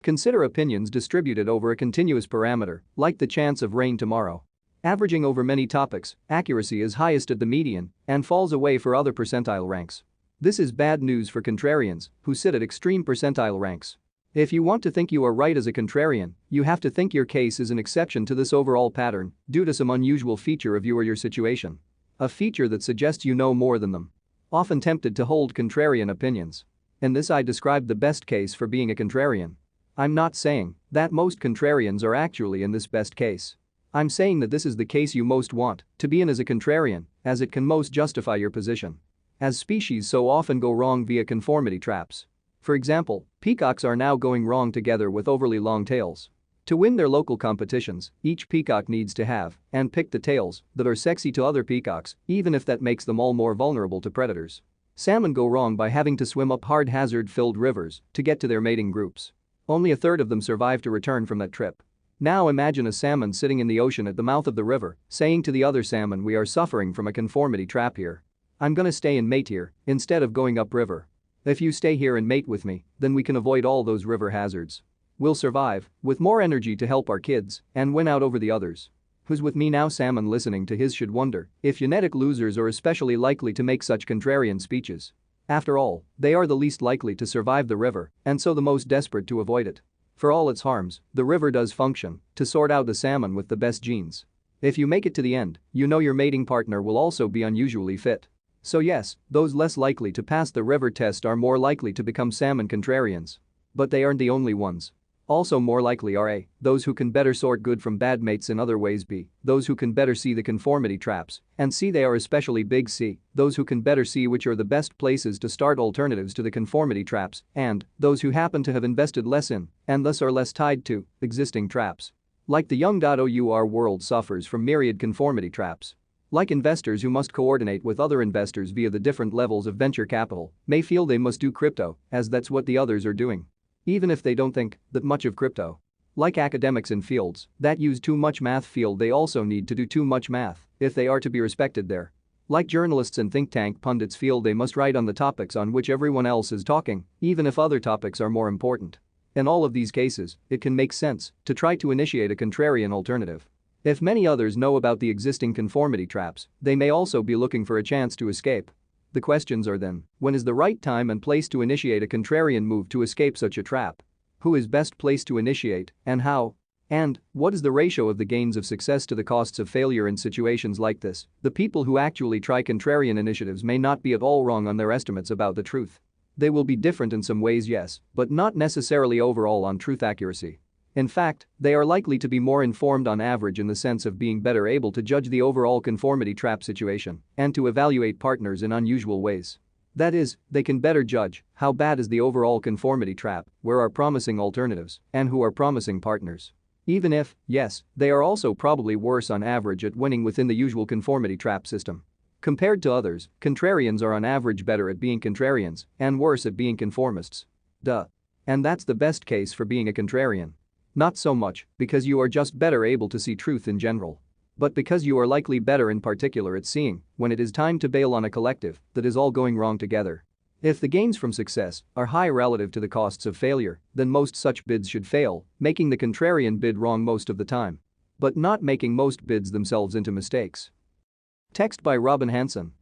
Consider opinions distributed over a continuous parameter, like the chance of rain tomorrow. Averaging over many topics, accuracy is highest at the median and falls away for other percentile ranks. This is bad news for contrarians, who sit at extreme percentile ranks. If you want to think you are right as a contrarian, you have to think your case is an exception to this overall pattern due to some unusual feature of you or your situation. A feature that suggests you know more than them. Often tempted to hold contrarian opinions. In this I described the best case for being a contrarian. I'm not saying that most contrarians are actually in this best case. I'm saying that this is the case you most want to be in as a contrarian, as it can most justify your position. As species so often go wrong via conformity traps. For example, peacocks are now going wrong together with overly long tails. To win their local competitions, each peacock needs to have and pick the tails that are sexy to other peacocks, even if that makes them all more vulnerable to predators. Salmon go wrong by having to swim up hard hazard-filled rivers to get to their mating groups. Only a third of them survive to return from that trip. Now imagine a salmon sitting in the ocean at the mouth of the river, saying to the other salmon, we are suffering from a conformity trap here. I'm gonna stay and mate here instead of going upriver. If you stay here and mate with me, then we can avoid all those river hazards. We'll survive with more energy to help our kids and win out over the others. Who's with me now? Salmon listening to his should wonder if genetic losers are especially likely to make such contrarian speeches. After all, they are the least likely to survive the river and so the most desperate to avoid it. For all its harms, the river does function to sort out the salmon with the best genes. If you make it to the end, you know your mating partner will also be unusually fit. So yes, those less likely to pass the river test are more likely to become salmon contrarians. But they aren't the only ones. Also more likely are A, those who can better sort good from bad mates in other ways, B, those who can better see the conformity traps, and C, they are especially big C, those who can better see which are the best places to start alternatives to the conformity traps, and those who happen to have invested less in, and thus are less tied to, existing traps. Like the young.our world suffers from myriad conformity traps. Like investors who must coordinate with other investors via the different levels of venture capital may feel they must do crypto, as that's what the others are doing. Even if they don't think that much of crypto. Like academics in fields that use too much math field, they also need to do too much math if they are to be respected there. Like journalists and think tank pundits feel they must write on the topics on which everyone else is talking, even if other topics are more important. In all of these cases, it can make sense to try to initiate a contrarian alternative. If many others know about the existing conformity traps, they may also be looking for a chance to escape. The questions are then, when is the right time and place to initiate a contrarian move to escape such a trap? Who is best placed to initiate, and how? And what is the ratio of the gains of success to the costs of failure in situations like this? The people who actually try contrarian initiatives may not be at all wrong on their estimates about the truth. They will be different in some ways, yes, but not necessarily overall on truth accuracy. In fact, they are likely to be more informed on average in the sense of being better able to judge the overall conformity trap situation and to evaluate partners in unusual ways. That is, they can better judge how bad is the overall conformity trap, where are promising alternatives, and who are promising partners. Even if, yes, they are also probably worse on average at winning within the usual conformity trap system. Compared to others, contrarians are on average better at being contrarians and worse at being conformists. Duh. And that's the best case for being a contrarian. Not so much because you are just better able to see truth in general. But because you are likely better in particular at seeing when it is time to bail on a collective that is all going wrong together. If the gains from success are high relative to the costs of failure, then most such bids should fail, making the contrarian bid wrong most of the time. But not making most bids themselves into mistakes. Text by Robin Hanson.